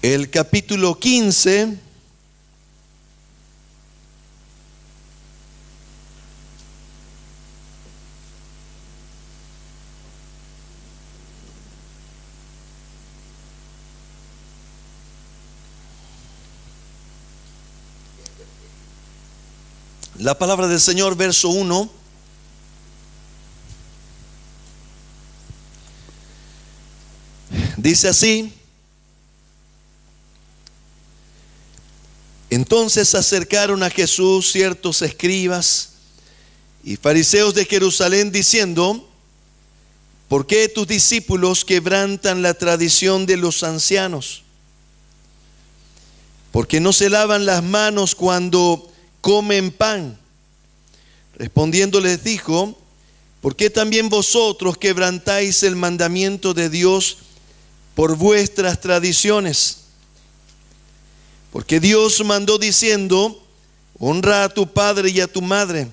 el capítulo 15. La palabra del Señor, verso 1. Dice así: entonces se acercaron a Jesús ciertos escribas y fariseos de Jerusalén diciendo: ¿por qué tus discípulos quebrantan la tradición de los ancianos? Porque no se lavan las manos cuando comen pan. Respondiendo les dijo: ¿por qué también vosotros quebrantáis el mandamiento de Dios por vuestras tradiciones? Porque Dios mandó diciendo: honra a tu padre y a tu madre,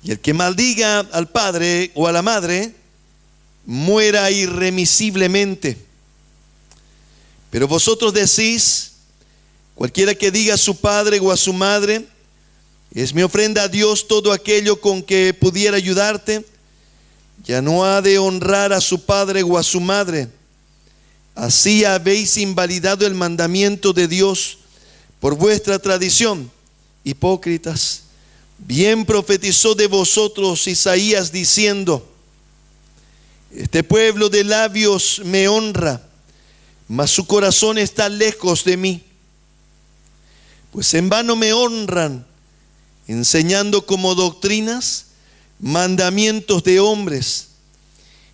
y el que maldiga al padre o a la madre muera irremisiblemente. Pero vosotros decís: cualquiera que diga a su padre o a su madre, es mi ofrenda a Dios todo aquello con que pudiera ayudarte, ya no ha de honrar a su padre o a su madre. Así habéis invalidado el mandamiento de Dios por vuestra tradición. Hipócritas, bien profetizó de vosotros Isaías diciendo: este pueblo de labios me honra, mas su corazón está lejos de mí. Pues en vano me honran, enseñando como doctrinas mandamientos de hombres.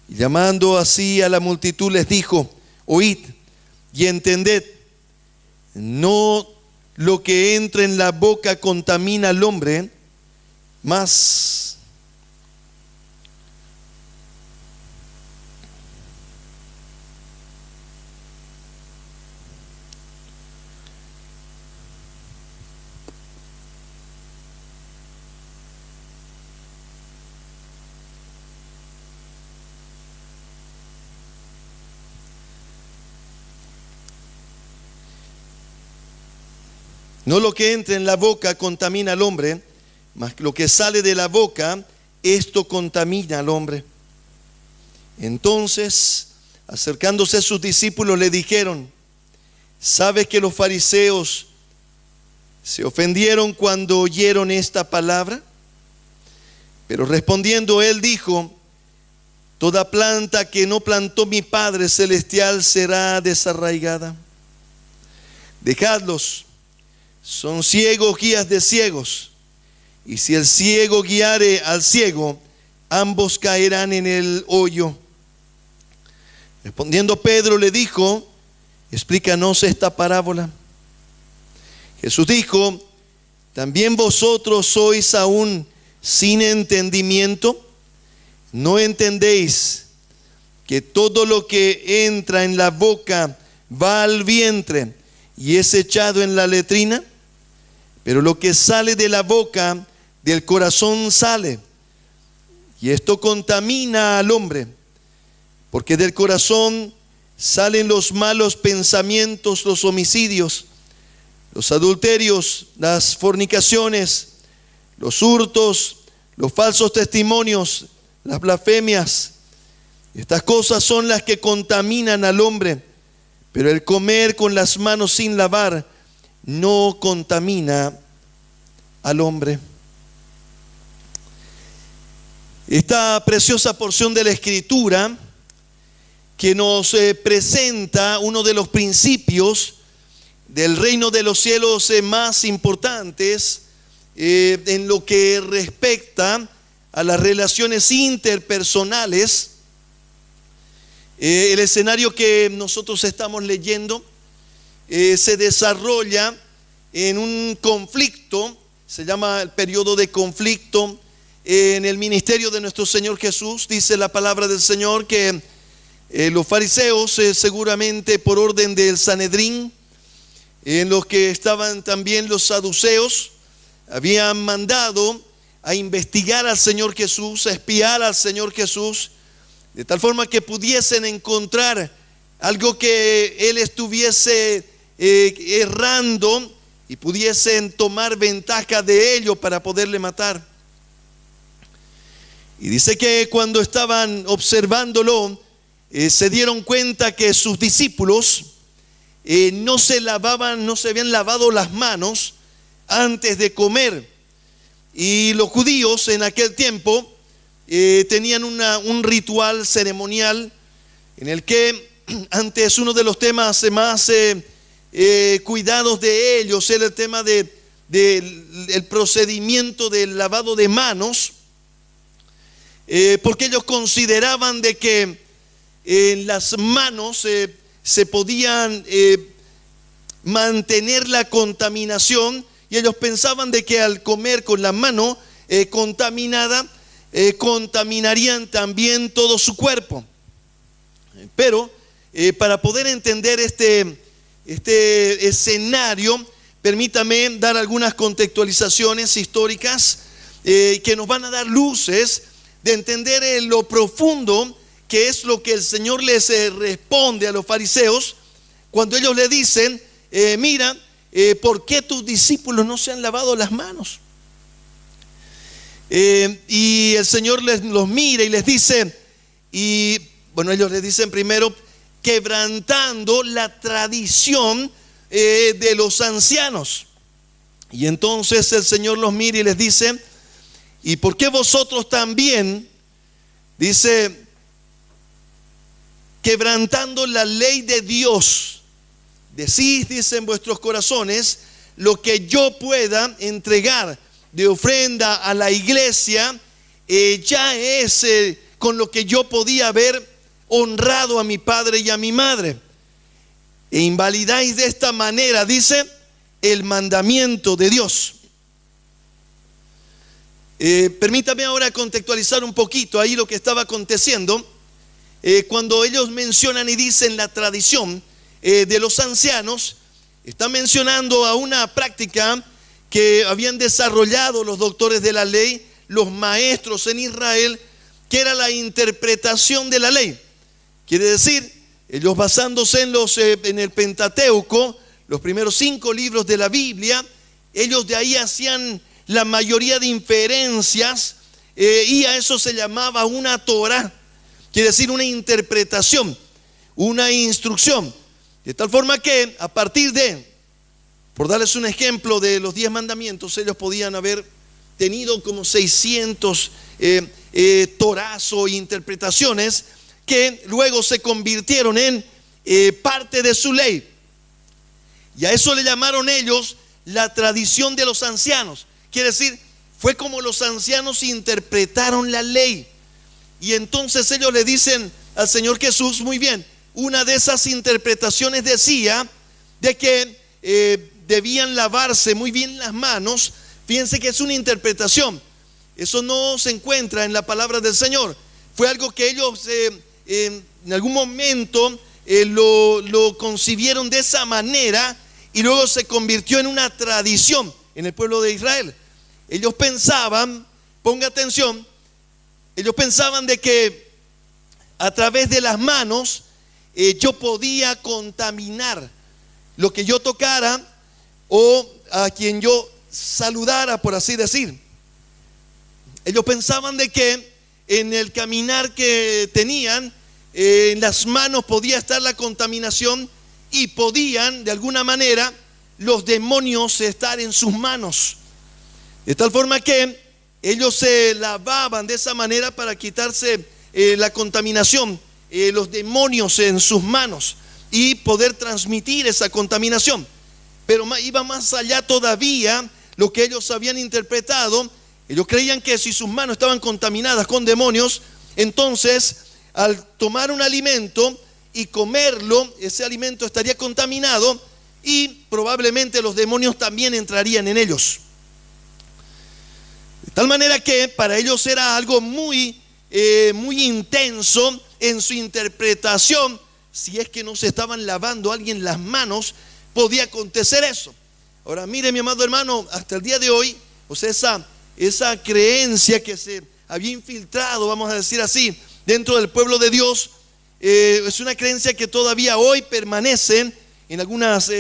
Y llamando así a la multitud les dijo: oíd y entended, no lo que entra en la boca contamina al hombre, mas no lo que entra en la boca contamina al hombre, mas lo que sale de la boca, esto contamina al hombre. Entonces, acercándose a sus discípulos, le dijeron: ¿sabes que los fariseos se ofendieron cuando oyeron esta palabra? Pero respondiendo él dijo: toda planta que no plantó mi Padre Celestial será desarraigada. Dejadlos. Son ciegos guías de ciegos, y si el ciego guiare al ciego, ambos caerán en el hoyo. Respondiendo Pedro le dijo: explícanos esta parábola. Jesús dijo: ¿también vosotros sois aún sin entendimiento? ¿No entendéis que todo lo que entra en la boca va al vientre y es echado en la letrina? Pero lo que sale de la boca, del corazón sale, y esto contamina al hombre, porque del corazón salen los malos pensamientos, los homicidios, los adulterios, las fornicaciones, los hurtos, los falsos testimonios, las blasfemias. Estas cosas son las que contaminan al hombre, pero el comer con las manos sin lavar no contamina al hombre. Esta preciosa porción de la Escritura que nos presenta uno de los principios del reino de los cielos más importantes en lo que respecta a las relaciones interpersonales. El escenario que nosotros estamos leyendo se desarrolla en un conflicto, se llama el periodo de conflicto en el ministerio de nuestro Señor Jesús. Dice la palabra del Señor que los fariseos, seguramente por orden del Sanedrín, en los que estaban también los saduceos, habían mandado a investigar al Señor Jesús, a espiar al Señor Jesús, de tal forma que pudiesen encontrar algo que él estuviese errando y pudiesen tomar ventaja de ello para poderle matar. Y dice que cuando estaban observándolo, se dieron cuenta que sus discípulos no se habían lavado las manos antes de comer. Y los judíos en aquel tiempo tenían un ritual ceremonial en el que antes uno de los temas más cuidados de ellos era el tema del procedimiento del lavado de manos, porque ellos consideraban de que en las manos se podían mantener la contaminación, y ellos pensaban de que al comer con la mano contaminada, contaminarían también todo su cuerpo. Pero para poder entender este escenario, permítame dar algunas contextualizaciones históricas que nos van a dar luces de entender lo profundo que es lo que el Señor les responde a los fariseos cuando ellos le dicen, mira, ¿por qué tus discípulos no se han lavado las manos? Y el Señor los mira y les dice, y bueno, ellos les dicen primero, quebrantando la tradición de los ancianos. Y entonces el Señor los mira y les dice, ¿y por qué vosotros también, dice, quebrantando la ley de Dios, decís, dice, en vuestros corazones, lo que yo pueda entregar de ofrenda a la iglesia, ya es con lo que yo podía haber honrado a mi padre y a mi madre, e invalidáis de esta manera, dice, el mandamiento de Dios. Permítame ahora contextualizar un poquito ahí lo que estaba aconteciendo cuando ellos mencionan y dicen la tradición de los ancianos. Están mencionando a una práctica que habían desarrollado los doctores de la ley, los maestros en Israel, que era la interpretación de la ley. Quiere decir, ellos basándose en el Pentateuco, los primeros 5 libros de la Biblia, ellos de ahí hacían la mayoría de inferencias, y a eso se llamaba una Torah, quiere decir una interpretación, una instrucción. De tal forma que a partir de, por darles un ejemplo de los 10 mandamientos, ellos podían haber tenido como 600 Torahs o interpretaciones que luego se convirtieron en parte de su ley. Y a eso le llamaron ellos la tradición de los ancianos. Quiere decir, fue como los ancianos interpretaron la ley. Y entonces ellos le dicen al Señor Jesús, muy bien, una de esas interpretaciones decía de que debían lavarse muy bien las manos. Fíjense que es una interpretación, eso no se encuentra en la palabra del Señor. Fue algo que ellos en algún momento lo concibieron de esa manera, y luego se convirtió en una tradición en el pueblo de Israel. Ellos pensaban, ponga atención, ellos pensaban de que a través de las manos yo podía contaminar lo que yo tocara o a quien yo saludara, por así decir. Ellos pensaban de que en el caminar que tenían, en las manos podía estar la contaminación, y podían de alguna manera los demonios estar en sus manos. De tal forma que ellos se lavaban de esa manera para quitarse la contaminación, los demonios en sus manos, y poder transmitir esa contaminación. Pero iba más allá todavía lo que ellos habían interpretado. Ellos creían que si sus manos estaban contaminadas con demonios, entonces al tomar un alimento y comerlo, ese alimento estaría contaminado y probablemente los demonios también entrarían en ellos. De tal manera que para ellos era algo muy intenso en su interpretación. Si es que no se estaban lavando a alguien las manos, podía acontecer eso. Ahora mire, mi amado hermano, hasta el día de hoy, o sea, esa creencia que se había infiltrado, vamos a decir así, dentro del pueblo de Dios, es una creencia que todavía hoy permanece en algunas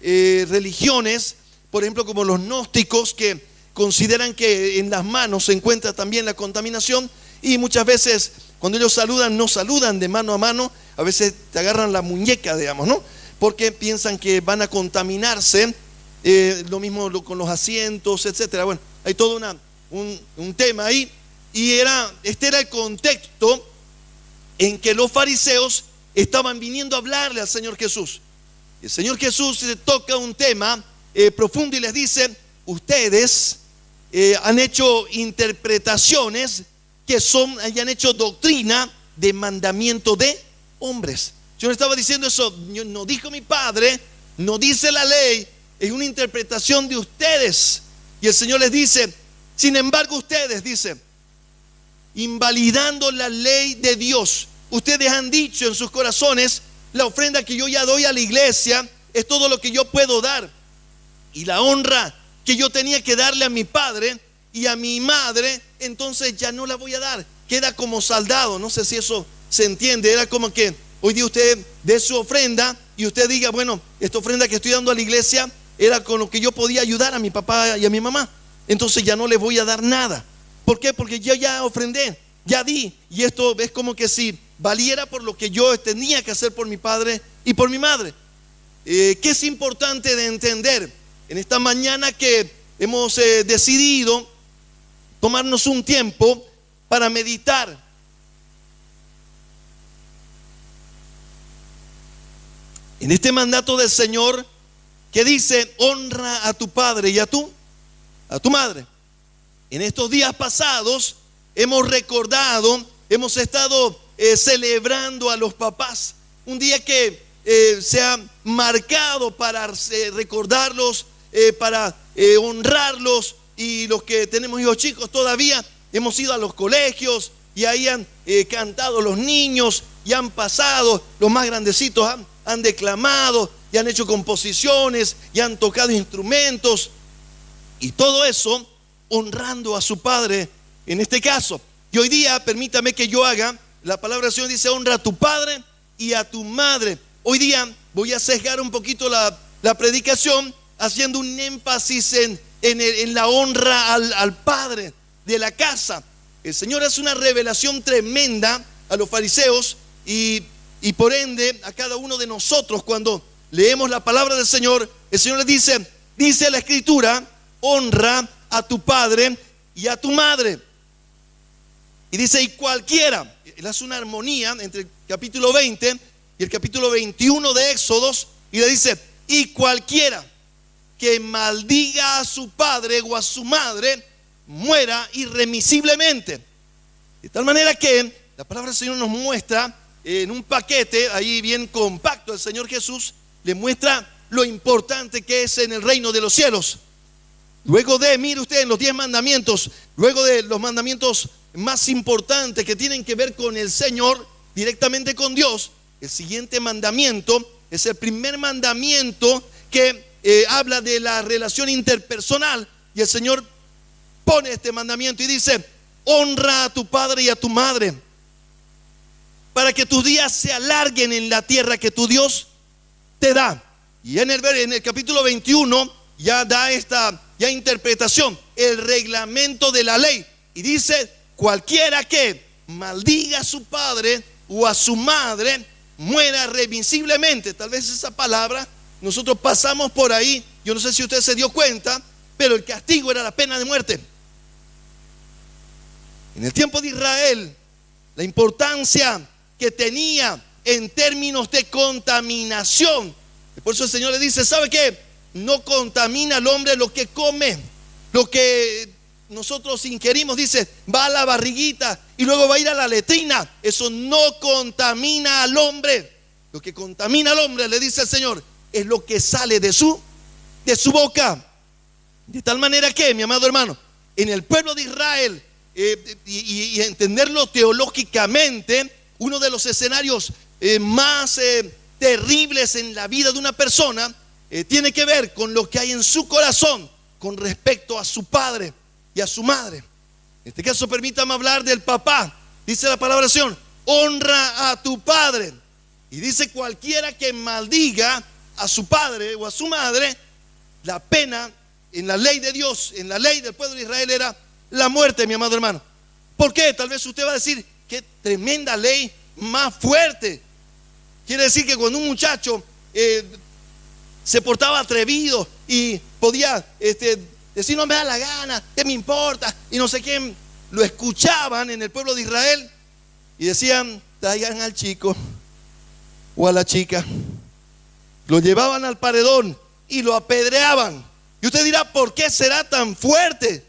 religiones, por ejemplo como los gnósticos, que consideran que en las manos se encuentra también la contaminación, y muchas veces cuando ellos saludan, no saludan de mano a mano, a veces te agarran la muñeca, digamos, ¿no? Porque piensan que van a contaminarse, lo mismo con los asientos, etcétera. Bueno, hay todo un tema ahí, y este era el contexto en que los fariseos estaban viniendo a hablarle al Señor Jesús. El Señor Jesús le toca un tema profundo y les dice: ustedes han hecho interpretaciones que han hecho doctrina de mandamiento de hombres. Yo no estaba diciendo eso, no dijo mi Padre, no dice la ley, es una interpretación de ustedes. Y el Señor les dice: sin embargo ustedes, dice, invalidando la ley de Dios, ustedes han dicho en sus corazones: la ofrenda que yo ya doy a la iglesia es todo lo que yo puedo dar, y la honra que yo tenía que darle a mi padre y a mi madre, entonces ya no la voy a dar. Queda como saldado. No sé si eso se entiende. Era como que hoy día usted dé su ofrenda y usted diga: bueno, esta ofrenda que estoy dando a la iglesia era con lo que yo podía ayudar a mi papá y a mi mamá, entonces ya no le voy a dar nada. ¿Por qué? Porque yo ya ofrendé, ya di, y esto es como que si valiera por lo que yo tenía que hacer por mi padre y por mi madre. ¿Qué es importante de entender en esta mañana? Que hemos decidido tomarnos un tiempo para meditar en este mandato del Señor que dice: honra a tu padre y a tu madre. En estos días pasados hemos recordado, hemos estado celebrando a los papás, un día que se ha marcado para recordarlos, para honrarlos. Y los que tenemos hijos chicos todavía hemos ido a los colegios y ahí han cantado los niños, y han pasado, los más grandecitos han declamado y han hecho composiciones y han tocado instrumentos, y todo eso honrando a su padre en este caso. Y hoy día permítame que yo haga, la palabra del Señor dice: honra a tu padre y a tu madre. Hoy día voy a sesgar un poquito la predicación, haciendo un énfasis en la honra al padre de la casa. El Señor hace una revelación tremenda a los fariseos y por ende a cada uno de nosotros. Cuando leemos la palabra del Señor, el Señor les dice la Escritura: honra a tu padre y a tu madre. Y dice: y cualquiera, él hace una armonía entre el capítulo 20 y el capítulo 21 de Éxodos, y le dice: y cualquiera que maldiga a su padre o a su madre muera irremisiblemente. De tal manera que la palabra del Señor nos muestra en un paquete ahí bien compacto. El Señor Jesús le muestra lo importante que es en el reino de los cielos. Luego mire usted, en los 10 mandamientos, luego de los mandamientos más importantes que tienen que ver con el Señor, directamente con Dios, el siguiente mandamiento es el primer mandamiento que habla de la relación interpersonal, y el Señor pone este mandamiento y dice: honra a tu padre y a tu madre, para que tus días se alarguen en la tierra que tu Dios te da. Y en el capítulo 21 ya da esta interpretación, el reglamento de la ley, y dice: cualquiera que maldiga a su padre o a su madre muera irremisiblemente. Tal vez esa palabra nosotros pasamos por ahí, yo no sé si usted se dio cuenta, pero el castigo era la pena de muerte. En el tiempo de Israel, la importancia que tenía en términos de contaminación. Por eso el Señor le dice: ¿sabe qué? No contamina al hombre lo que come, lo que nosotros ingerimos. Dice: va a la barriguita y luego va a ir a la letrina. Eso no contamina al hombre. Lo que contamina al hombre, le dice el Señor, es lo que sale de su boca. De tal manera que, mi amado hermano, en el pueblo de Israel, y entenderlo teológicamente, uno de los escenarios más terribles en la vida de una persona tiene que ver con lo que hay en su corazón con respecto a su padre y a su madre. En este caso permítame hablar del papá. Dice la palabra del Señor: honra a tu padre. Y dice, cualquiera que maldiga a su padre o a su madre, la pena en la ley de Dios, en la ley del pueblo de Israel, era la muerte, mi amado hermano. ¿Por qué? Tal vez usted va a decir, qué tremenda ley más fuerte. Quiere decir que cuando un muchacho se portaba atrevido y podía decir, no me da la gana, ¿qué me importa? Y no sé quién, lo escuchaban en el pueblo de Israel y decían, traigan al chico o a la chica. Lo llevaban al paredón y lo apedreaban. Y usted dirá, ¿por qué será tan fuerte?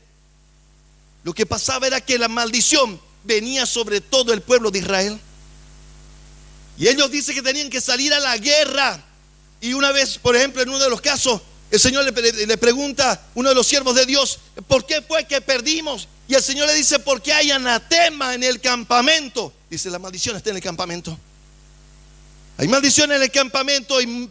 Lo que pasaba era que la maldición venía sobre todo el pueblo de Israel. Y ellos dicen que tenían que salir a la guerra. Y una vez, por ejemplo, en uno de los casos, el Señor le pregunta a uno de los siervos de Dios, ¿por qué fue que perdimos? Y el Señor le dice, porque hay anatema en el campamento. Dice, la maldición está en el campamento. Hay maldición en el campamento y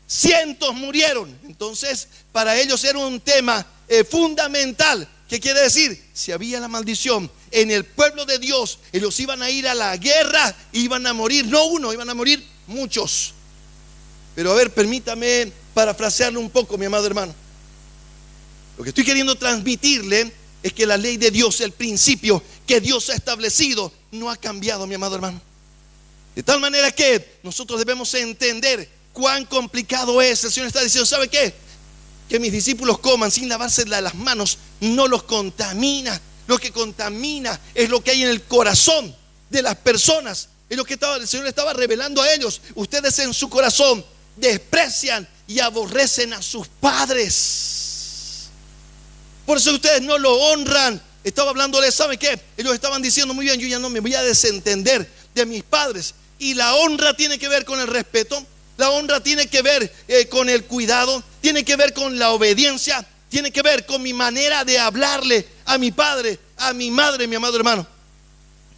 cientos murieron. Entonces, para ellos era un tema fundamental. ¿Qué quiere decir? Si había la maldición en el pueblo de Dios, ellos iban a ir a la guerra, iban a morir, no uno, iban a morir muchos. Pero a ver, permítame parafrasearlo un poco, mi amado hermano. Lo que estoy queriendo transmitirle es que la ley de Dios, el principio que Dios ha establecido, no ha cambiado, mi amado hermano. De tal manera que nosotros debemos entender cuán complicado es. El Señor está diciendo, ¿sabe qué? Que mis discípulos coman sin lavarse las manos no los contamina. Lo que contamina es lo que hay en el corazón de las personas. Es lo que el Señor estaba revelando a ellos. Ustedes en su corazón desprecian y aborrecen a sus padres. Por eso ustedes no lo honran. Estaba hablándoles, ¿sabe qué? Ellos estaban diciendo, muy bien, yo ya no me voy a desentender de mis padres. Y la honra tiene que ver con el respeto. La honra tiene que ver con el cuidado, tiene que ver con la obediencia, tiene que ver con mi manera de hablarle a mi padre, a mi madre, mi amado hermano.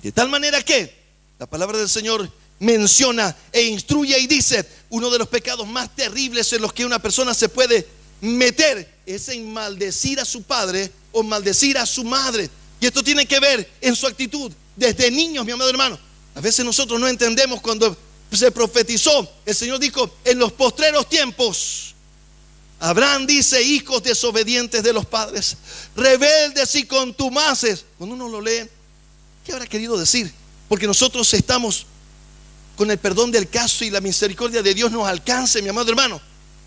De tal manera que la palabra del Señor menciona e instruye y dice, uno de los pecados más terribles en los que una persona se puede meter es en maldecir a su padre o maldecir a su madre. Y esto tiene que ver en su actitud desde niños, mi amado hermano. A veces nosotros no entendemos cuando se profetizó, el Señor dijo, en los postreros tiempos habrán, dice, hijos desobedientes de los padres, rebeldes y contumaces. Cuando uno lo lee, ¿qué habrá querido decir? Porque nosotros estamos con el perdón del caso y la misericordia de Dios nos alcance, mi amado hermano,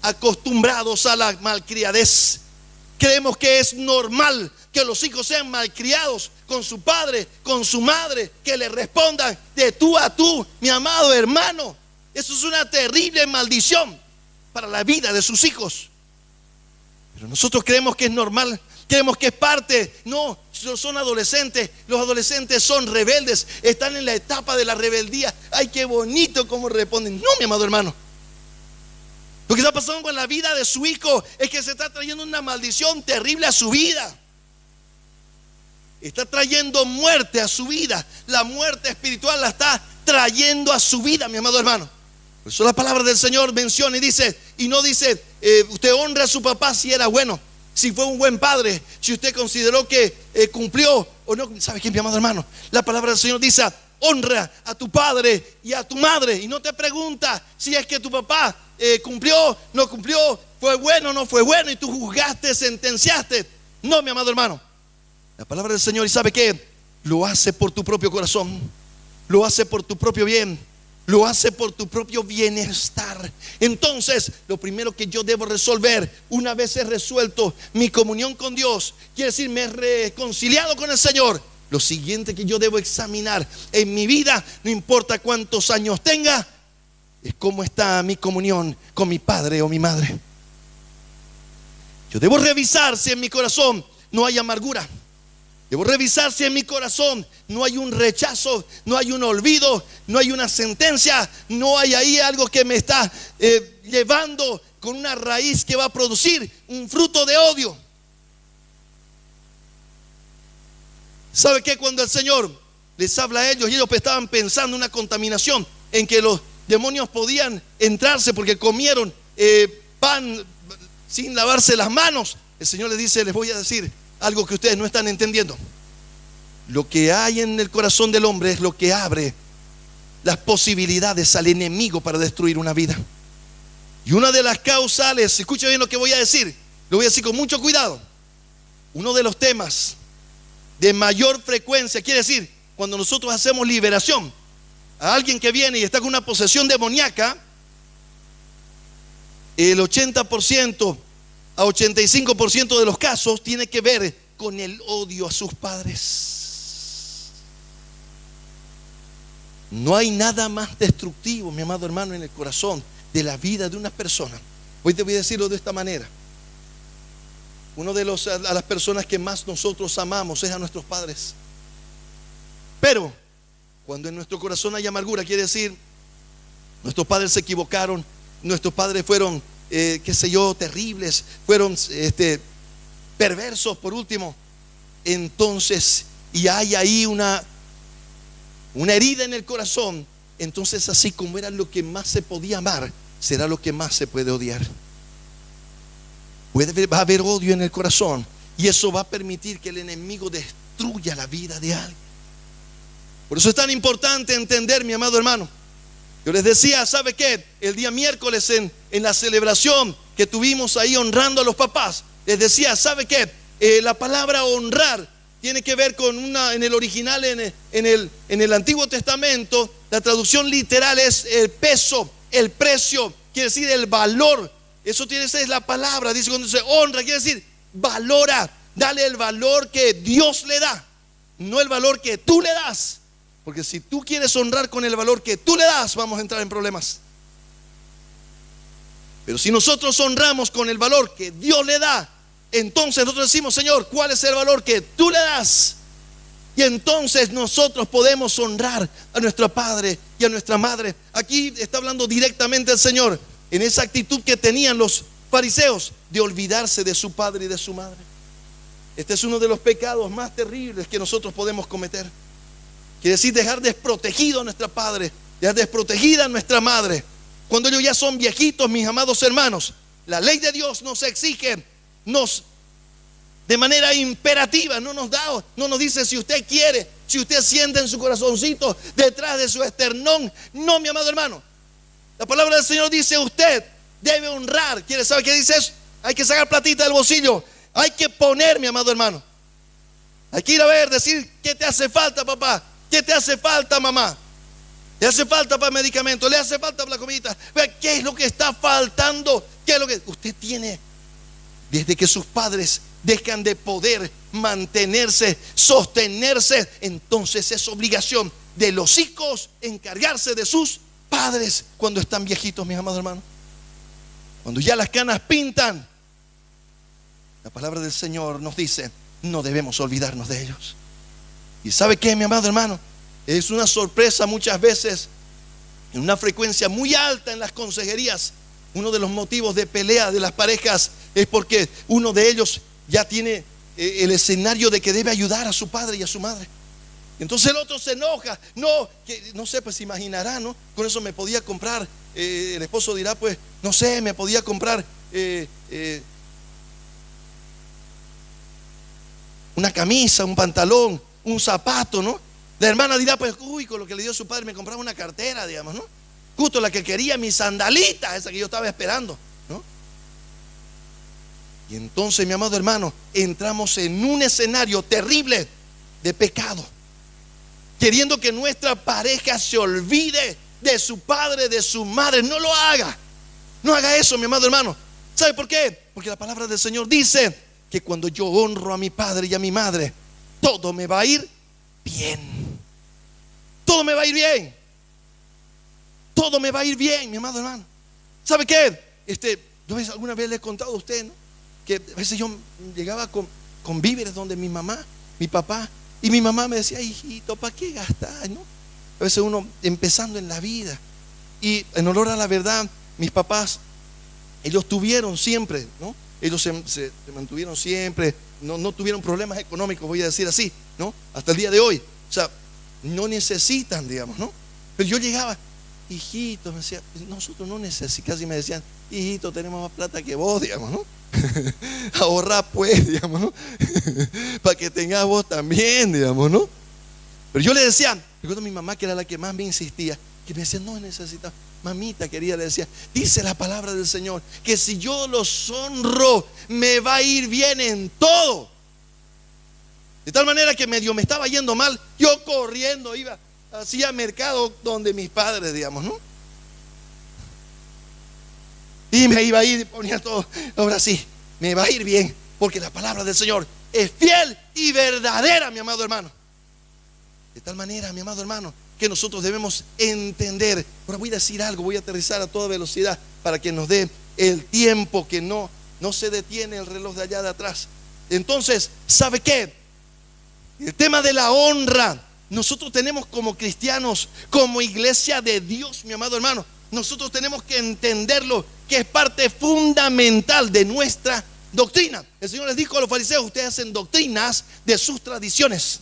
acostumbrados a la malcriadez. Creemos que es normal que los hijos sean malcriados con su padre, con su madre, que le respondan de tú a tú, mi amado hermano. Eso es una terrible maldición para la vida de sus hijos. Pero nosotros creemos que es normal, creemos que es parte. No, son adolescentes, los adolescentes son rebeldes, están en la etapa de la rebeldía. Ay, qué bonito cómo responden. No, mi amado hermano. Lo que está pasando con la vida de su hijo es que se está trayendo una maldición terrible a su vida. Está trayendo muerte a su vida. La muerte espiritual la está trayendo a su vida, mi amado hermano. Por eso la palabra del Señor menciona y dice, y no dice, usted honra a su papá si era bueno, si fue un buen padre, si usted consideró que cumplió o no. ¿Sabe qué, mi amado hermano? La palabra del Señor dice, honra a tu padre y a tu madre. Y no te pregunta si es que tu papá cumplió, no cumplió, fue bueno, no fue bueno, y tú juzgaste, sentenciaste. No, mi amado hermano. La palabra del Señor, ¿y sabe qué? Lo hace por tu propio corazón, lo hace por tu propio bien, lo hace por tu propio bienestar. Entonces, lo primero que yo debo resolver, una vez he resuelto mi comunión con Dios, quiere decir, me he reconciliado con el Señor. Lo siguiente que yo debo examinar en mi vida, no importa cuántos años tenga, es cómo está mi comunión con mi padre o mi madre. Yo debo revisar si en mi corazón no hay amargura. Debo revisar si en mi corazón no hay un rechazo, no hay un olvido, no hay una sentencia, no hay ahí algo que me está llevando con una raíz que va a producir un fruto de odio. ¿Sabe qué? Cuando el Señor les habla a ellos y ellos estaban pensando una contaminación en que los demonios podían entrarse porque comieron pan sin lavarse las manos, el Señor les dice, les voy a decir algo que ustedes no están entendiendo. Lo que hay en el corazón del hombre es lo que abre las posibilidades al enemigo para destruir una vida. Y una de las causales, escucha bien lo que voy a decir, lo voy a decir con mucho cuidado. Uno de los temas de mayor frecuencia, quiere decir, cuando nosotros hacemos liberación a alguien que viene y está con una posesión demoníaca, el 80% a 85% de los casos tiene que ver con el odio a sus padres. No hay nada más destructivo, mi amado hermano, en el corazón de la vida de una persona. Hoy te voy a decirlo de esta manera. A las personas que más nosotros amamos es a nuestros padres. Pero cuando en nuestro corazón hay amargura, quiere decir, nuestros padres se equivocaron, nuestros padres fueron, terribles, fueron perversos por último. Entonces, y hay ahí una herida en el corazón, entonces así como era lo que más se podía amar, será lo que más se puede odiar. Va a haber odio en el corazón y eso va a permitir que el enemigo destruya la vida de alguien. Por eso es tan importante entender, mi amado hermano. Yo les decía, ¿sabe qué? El día miércoles en la celebración que tuvimos ahí honrando a los papás, les decía, ¿sabe qué? La palabra honrar tiene que ver con en el original, en el Antiguo Testamento, la traducción literal es el peso, el precio, quiere decir el valor. Eso tiene que ser la palabra. Dice cuando se honra, quiere decir valora, dale el valor que Dios le da, no el valor que tú le das. Porque si tú quieres honrar con el valor que tú le das, vamos a entrar en problemas. Pero si nosotros honramos con el valor que Dios le da, entonces nosotros decimos, Señor, ¿cuál es el valor que tú le das? Y entonces nosotros podemos honrar a nuestro padre y a nuestra madre. Aquí está hablando directamente el Señor en esa actitud que tenían los fariseos de olvidarse de su padre y de su madre. Este es uno de los pecados más terribles que nosotros podemos cometer. Quiere decir dejar desprotegido a nuestro padre, dejar desprotegida a nuestra madre. Cuando ellos ya son viejitos, mis amados hermanos, la ley de Dios nos exige, de manera imperativa, no nos dice si usted quiere, si usted siente en su corazoncito, detrás de su esternón. No, mi amado hermano. La palabra del Señor dice, usted debe honrar. ¿Quiere saber qué dice eso? Hay que sacar platita del bolsillo. Hay que poner, mi amado hermano. Hay que ir a ver, decir, ¿qué te hace falta, papá? ¿Qué te hace falta, mamá? ¿Le hace falta para medicamentos? ¿Le hace falta para la comidita? ¿Qué es lo que está faltando? ¿Qué es lo que usted tiene? Desde que sus padres dejan de poder mantenerse, sostenerse, entonces es obligación de los hijos encargarse de sus padres cuando están viejitos, mis amados hermanos. Cuando ya las canas pintan, la palabra del Señor nos dice, no debemos olvidarnos de ellos. ¿Y sabe qué, mi amado hermano? Es una sorpresa muchas veces, en una frecuencia muy alta en las consejerías. Uno de los motivos de pelea de las parejas es porque uno de ellos ya tiene el escenario de que debe ayudar a su padre y a su madre. Entonces el otro se enoja. No sé, pues imaginará, ¿no? Con eso me podía comprar, el esposo dirá, pues, no sé, me podía comprar una camisa, un pantalón, un zapato, ¿no? La hermana dirá, pues, uy, con lo que le dio su padre me compraba una cartera, digamos, ¿no? Justo la que quería, mi sandalita, esa que yo estaba esperando, ¿no? Y entonces, mi amado hermano, entramos en un escenario terrible de pecado, queriendo que nuestra pareja se olvide de su padre, de su madre. No lo haga. No haga eso, mi amado hermano. ¿Sabe por qué? Porque la palabra del Señor dice que cuando yo honro a mi padre y a mi madre, todo me va a ir bien. Todo me va a ir bien. Todo me va a ir bien, mi amado hermano. ¿Sabe qué? Yo alguna vez le he contado a usted, ¿no? Que a veces yo llegaba con víveres donde mi mamá, mi papá, y mi mamá me decía, hijito, ¿para qué gastar, no? A veces uno empezando en la vida. Y en honor a la verdad, mis papás, ellos tuvieron siempre, ¿no? Ellos se mantuvieron siempre, no tuvieron problemas económicos, voy a decir así, ¿no? Hasta el día de hoy. O sea, no necesitan, digamos, ¿no? Pero yo llegaba, hijito, me decía, nosotros no necesitamos, casi me decían, hijito, tenemos más plata que vos, digamos, ¿no? Ahorrar pues, digamos, ¿no? Para que tengas vos también, digamos, ¿no? Pero yo le decía, recuerdo a mi mamá que era la que más me insistía, que me decía, no necesita. Mamita querida, le decía, dice la palabra del Señor, que si yo los honro, me va a ir bien en todo. De tal manera que medio me estaba yendo mal, yo corriendo iba, hacía mercado donde mis padres, digamos, ¿no? Y me iba a ir y ponía todo, ahora sí, me va a ir bien, porque la palabra del Señor es fiel y verdadera, mi amado hermano. De tal manera, mi amado hermano, que nosotros debemos entender. Ahora voy a decir algo, voy a aterrizar a toda velocidad para que nos dé el tiempo, que no se detiene el reloj de allá de atrás. Entonces, ¿sabe qué? El tema de la honra, nosotros tenemos como cristianos, como iglesia de Dios, mi amado hermano, nosotros tenemos que entenderlo, que es parte fundamental de nuestra doctrina. El Señor les dijo a los fariseos, ustedes hacen doctrinas de sus tradiciones.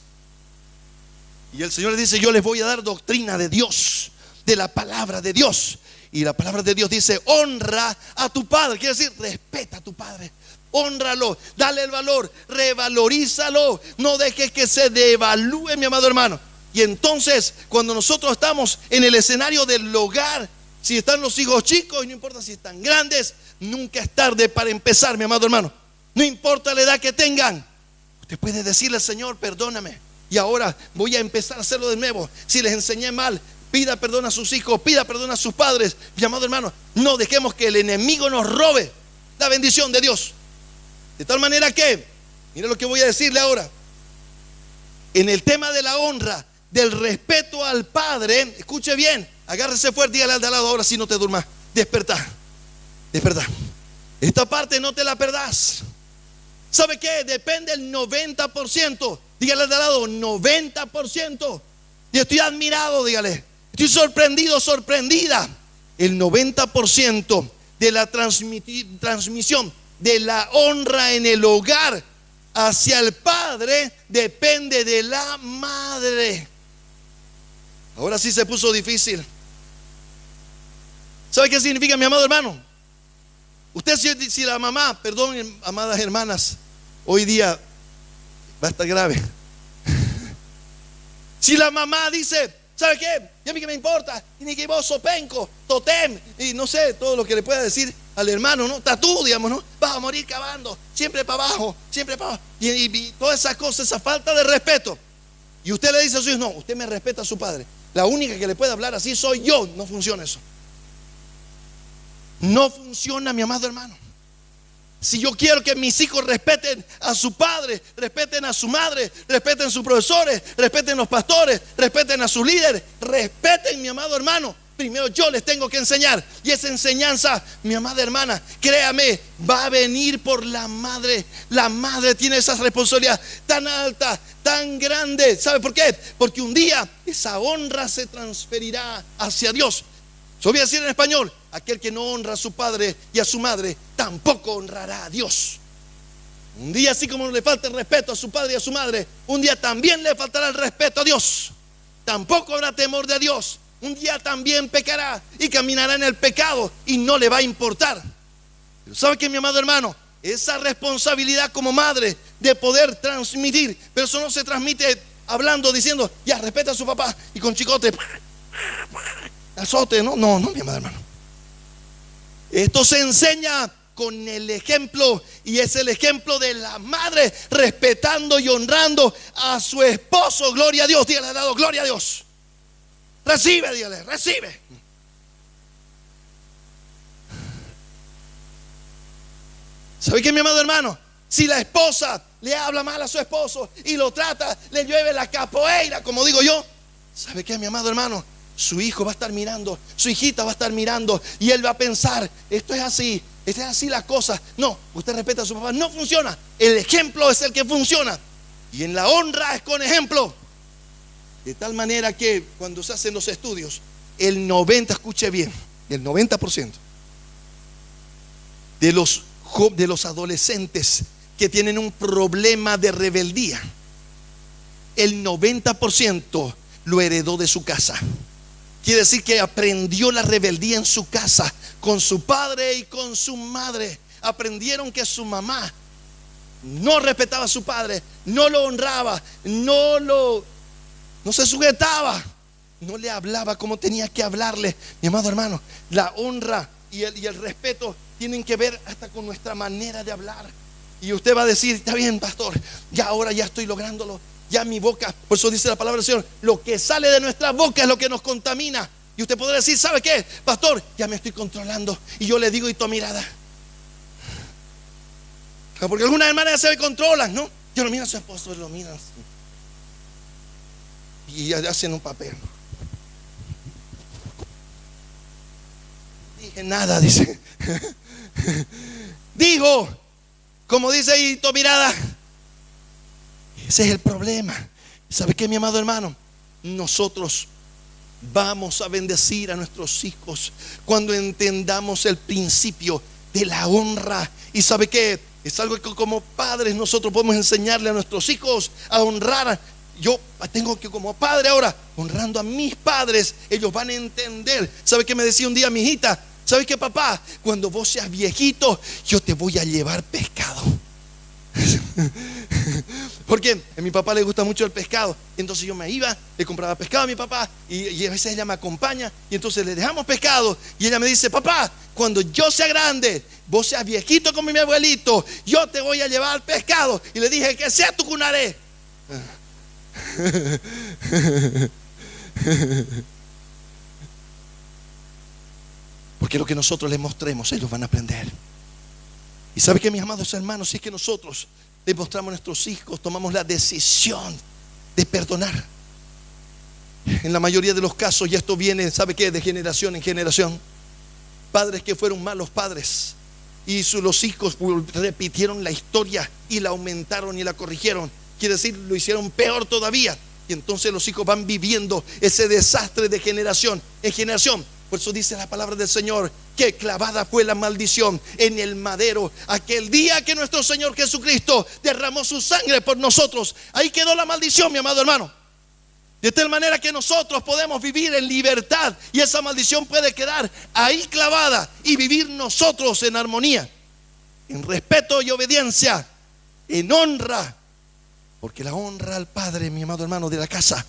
Y el Señor les dice, yo les voy a dar doctrina de Dios, de la palabra de Dios. Y la palabra de Dios dice, honra a tu padre. Quiere decir, respeta a tu padre. Hónralo, dale el valor, revalorízalo. No dejes que se devalúe, mi amado hermano. Y entonces, cuando nosotros estamos en el escenario del hogar, si están los hijos chicos, y no importa si están grandes, nunca es tarde para empezar, mi amado hermano. No importa la edad que tengan, usted puede decirle, Señor, perdóname, y ahora voy a empezar a hacerlo de nuevo. Si les enseñé mal, pida perdón a sus hijos, pida perdón a sus padres. Mi amado hermano, no dejemos que el enemigo nos robe la bendición de Dios. De tal manera que, mire lo que voy a decirle ahora. En el tema de la honra, del respeto al padre, escuche bien, agárrese fuerte, dígale al de al lado, ahora sí no te durmas, despertá. Esta parte no te la perdás. ¿Sabe qué? Depende el 90%. Dígale al de al lado, 90%. Y estoy admirado, dígale. Estoy sorprendido, sorprendida. El 90% de la transmisión de la honra en el hogar hacia el padre depende de la madre. Ahora sí se puso difícil. ¿Sabe qué significa, mi amado hermano? Usted, si la mamá, perdón, amadas hermanas, hoy día va a estar grave. Si la mamá dice, ¿sabe qué? Y a mí que me importa, y ni que vos sopenco, totem, y no sé, todo lo que le pueda decir al hermano, ¿no? Tatú, digamos, ¿no? Vas a morir cavando, siempre para abajo, siempre para abajo. Y todas esas cosas, esa falta de respeto. Y usted le dice a su hijo, no, usted me respeta a su padre. La única que le puede hablar así soy yo. No funciona eso. No funciona, mi amado hermano. Si yo quiero que mis hijos respeten a su padre, respeten a su madre, respeten a sus profesores, respeten a los pastores, respeten a sus líderes, respeten, mi amado hermano, primero yo les tengo que enseñar. Y esa enseñanza, mi amada hermana, créame, va a venir por la madre. La madre tiene esa responsabilidad tan alta, tan grande. ¿Sabe por qué? Porque un día esa honra se transferirá hacia Dios. Yo voy a decir en español, aquel que no honra a su padre y a su madre, tampoco honrará a Dios. Un día, así como le falta el respeto a su padre y a su madre, un día también le faltará el respeto a Dios. Tampoco habrá temor de Dios. Un día también pecará y caminará en el pecado y no le va a importar. Pero ¿sabe qué, mi amado hermano? Esa responsabilidad como madre de poder transmitir, pero eso no se transmite hablando, diciendo, ya respeta a su papá y con chicote azote, no, mi amado hermano. Esto se enseña con el ejemplo, y es el ejemplo de la madre respetando y honrando a su esposo. Gloria a Dios, dígale al lado, gloria a Dios. Recibe, dígale, recibe. ¿Sabe qué, mi amado hermano? Si la esposa le habla mal a su esposo y lo trata, le llueve la capoeira, como digo yo, ¿sabe qué, mi amado hermano? Su hijo va a estar mirando, su hijita va a estar mirando, y él va a pensar, esto es así la cosa. No, usted respeta a su papá, no funciona. El ejemplo es el que funciona, y en la honra es con ejemplo. De tal manera que cuando se hacen los estudios, el 90%, escuche bien, el 90% de los adolescentes que tienen un problema de rebeldía, el 90% lo heredó de su casa. Quiere decir que aprendió la rebeldía en su casa, con su padre y con su madre. Aprendieron que su mamá no respetaba a su padre, no lo honraba, no se sujetaba, no le hablaba como tenía que hablarle. Mi amado hermano, la honra y el respeto tienen que ver hasta con nuestra manera de hablar. Y usted va a decir, está bien, pastor, ya ahora ya estoy lográndolo. Ya mi boca, por eso dice la palabra del Señor, lo que sale de nuestra boca es lo que nos contamina. Y usted podrá decir, ¿sabe qué, pastor? Ya me estoy controlando. Y yo le digo, y tu mirada. Porque algunas hermanas ya se controlan, ¿no? Yo lo miro a su esposo, lo miran así. Y hacen un papel. Dije nada, dice. Dijo, como dice ahí, tu mirada. Ese es el problema. ¿Sabe qué, mi amado hermano? Nosotros vamos a bendecir a nuestros hijos cuando entendamos el principio de la honra. Y ¿sabe qué? Es algo que como padres nosotros podemos enseñarle a nuestros hijos a honrar. Yo tengo que, como padre ahora, honrando a mis padres, ellos van a entender. ¿Sabe qué me decía un día mi hijita? ¿Sabe qué, papá? Cuando vos seas viejito, yo te voy a llevar pescado. Porque a mi papá le gusta mucho el pescado. Entonces yo me iba, le compraba pescado a mi papá y a veces ella me acompaña. Y entonces le dejamos pescado. Y ella me dice, papá, cuando yo sea grande, vos seas viejito como mi abuelito, yo te voy a llevar pescado. Y le dije, que sea tu cunaré. Porque lo que nosotros les mostremos, ellos van a aprender. Y sabe que, mis amados hermanos, si es que nosotros le mostramos a nuestros hijos, tomamos la decisión de perdonar. En la mayoría de los casos, y esto viene, ¿sabe qué? De generación en generación. Padres que fueron malos padres y los hijos repitieron la historia y la aumentaron y la corrigieron. Quiere decir, lo hicieron peor todavía. Y entonces los hijos van viviendo ese desastre de generación en generación. Por eso dice la palabra del Señor que clavada fue la maldición en el madero aquel día que nuestro Señor Jesucristo derramó su sangre por nosotros. Ahí quedó la maldición, mi amado hermano. De tal manera que nosotros podemos vivir en libertad y esa maldición puede quedar ahí clavada y vivir nosotros en armonía, en respeto y obediencia, en honra. Porque la honra al Padre, mi amado hermano, de la casa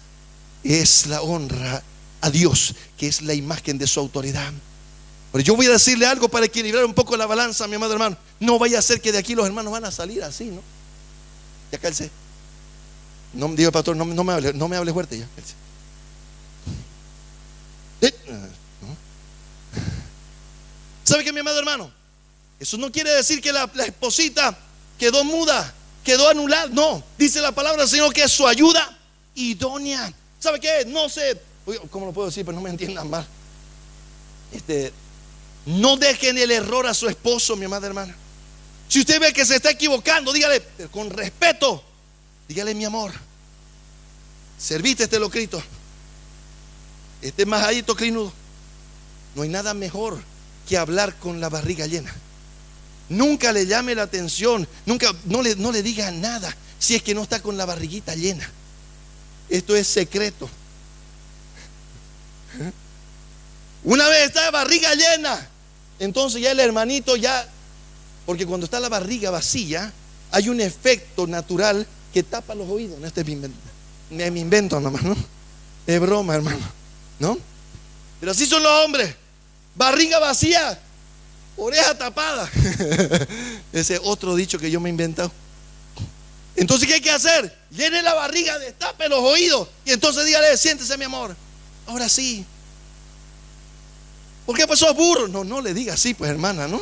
es la honra a Dios, que es la imagen de su autoridad. Pero yo voy a decirle algo para equilibrar un poco la balanza, mi amado hermano. No vaya a ser que de aquí los hermanos van a salir así, ¿no? Ya cálese. No, digo, pastor, no me hable fuerte ya. ¿No? ¿Sabe qué, mi amado hermano? Eso no quiere decir que la esposita quedó muda, quedó anulada. No, dice la palabra del Señor que es su ayuda idónea. ¿Sabe qué? No sé, ¿cómo lo puedo decir? Pero no me entiendan mal. No dejen el error a su esposo, mi amada hermana. Si usted ve que se está equivocando, dígale con respeto. Dígale, mi amor, serviste este locrito, este majadito clinudo. No hay nada mejor que hablar con la barriga llena. Nunca le llame la atención, nunca, no le diga nada si es que no está con la barriguita llena. Esto es secreto. Una vez está la barriga llena, entonces ya el hermanito ya, porque cuando está la barriga vacía, hay un efecto natural que tapa los oídos. No, este es mi invento nomás, ¿no? Es broma, hermano, ¿no? Pero así son los hombres. Barriga vacía, oreja tapada. Ese es otro dicho que yo me he inventado. Entonces, ¿qué hay que hacer? Llene la barriga, destape los oídos y entonces dígale, siéntese, mi amor. Ahora sí. ¿Por qué pasó burro? No le diga así, pues, hermana, ¿no?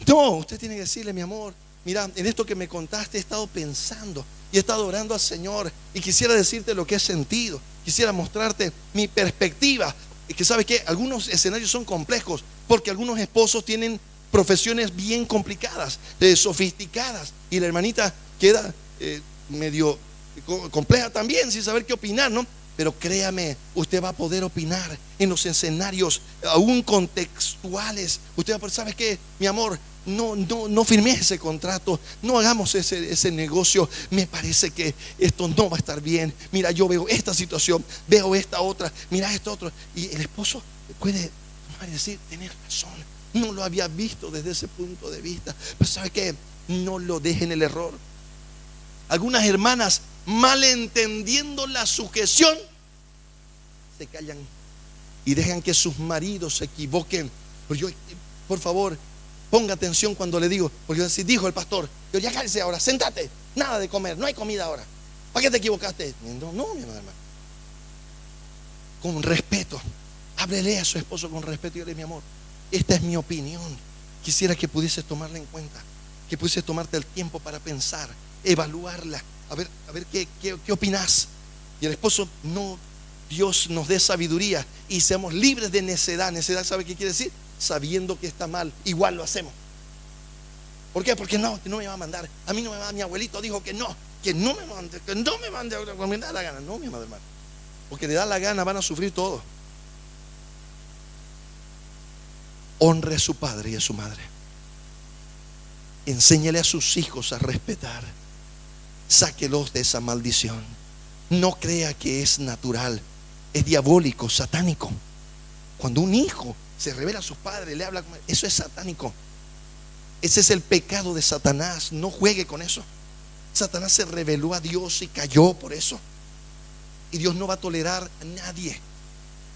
No, usted tiene que decirle, mi amor, mira, en esto que me contaste he estado pensando y he estado orando al Señor y quisiera decirte lo que he sentido, quisiera mostrarte mi perspectiva. Y que sabes que algunos escenarios son complejos porque algunos esposos tienen profesiones bien complicadas, sofisticadas, y la hermanita queda medio compleja también, sin saber qué opinar, ¿no? Pero créame, usted va a poder opinar en los escenarios aún contextuales. Usted va a poder, ¿sabes qué, mi amor? No firmé ese contrato, no hagamos ese negocio. Me parece que esto no va a estar bien. Mira, yo veo esta situación, veo esta otra, mira esto otro. Y el esposo puede decir, tenés razón, no lo había visto desde ese punto de vista. Pero ¿sabe qué? No lo dejen en el error. Algunas hermanas malentendiendo la sujeción, se callan y dejan que sus maridos se equivoquen. Pero yo, por favor, ponga atención cuando le digo, porque si dijo el pastor, yo ya cállese ahora, sentate, nada de comer, no hay comida ahora. ¿Para qué te equivocaste? No, mi hermano. Con respeto, háblele a su esposo con respeto y dile: mi amor, esta es mi opinión. Quisiera que pudieses tomarla en cuenta, que pudieses tomarte el tiempo para pensar, evaluarla, a ver qué opinas. Y el esposo: no, Dios nos dé sabiduría y seamos libres de necedad. Necedad, ¿sabe qué quiere decir? Sabiendo que está mal, igual lo hacemos. ¿Por qué? Porque no me va a mandar. A mí no me va, mi abuelito dijo que no me mande, cuando me da la gana. No, mi amado hermano, porque le da la gana, van a sufrir todo. Honre a su padre y a su madre. Enséñale a sus hijos a respetar. Sáquelos de esa maldición. No crea que es natural, es diabólico, satánico. Cuando un hijo se revela a sus padres, le habla, eso es satánico. Ese es el pecado de Satanás. No juegue con eso. Satanás se rebeló a Dios y cayó por eso. Y Dios no va a tolerar a nadie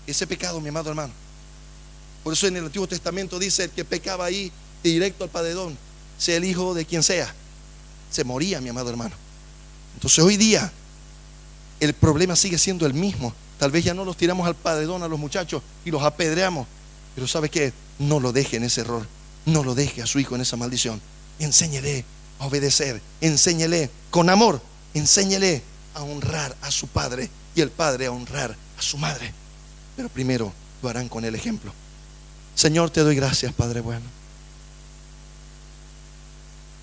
ese pecado, mi amado hermano. Por eso en el Antiguo Testamento dice: el que pecaba ahí directo al padedón, sea el hijo de quien sea, se moría, mi amado hermano. Entonces hoy día el problema sigue siendo el mismo. Tal vez ya no los tiramos al padedón a los muchachos y los apedreamos, pero ¿sabe qué? No lo deje en ese error. No lo deje a su hijo en esa maldición. Enséñele a obedecer, enséñele con amor, enséñele a honrar a su padre y el padre a honrar a su madre. Pero primero lo harán con el ejemplo. Señor, te doy gracias, Padre bueno.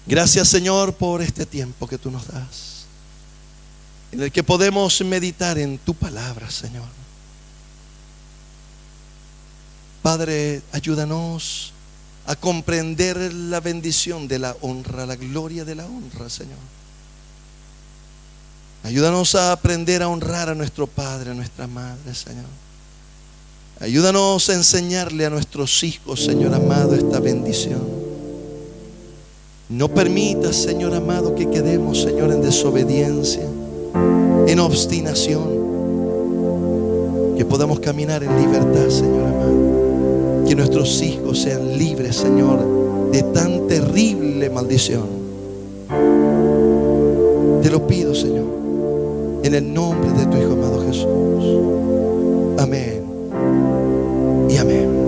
Gracias, Señor, por este tiempo que tú nos das, en el que podemos meditar en tu palabra, Señor. Padre, ayúdanos a comprender la bendición de la honra, la gloria de la honra, Señor. Ayúdanos a aprender a honrar a nuestro Padre, a nuestra Madre, Señor. Ayúdanos a enseñarle a nuestros hijos, Señor amado, esta bendición. No permitas, Señor amado, que quedemos, Señor, en desobediencia, en obstinación. Que podamos caminar en libertad, Señor amado. Que nuestros hijos sean libres, Señor, de tan terrible maldición. Te lo pido, Señor, en el nombre de tu Hijo amado Jesús. Amén y amén.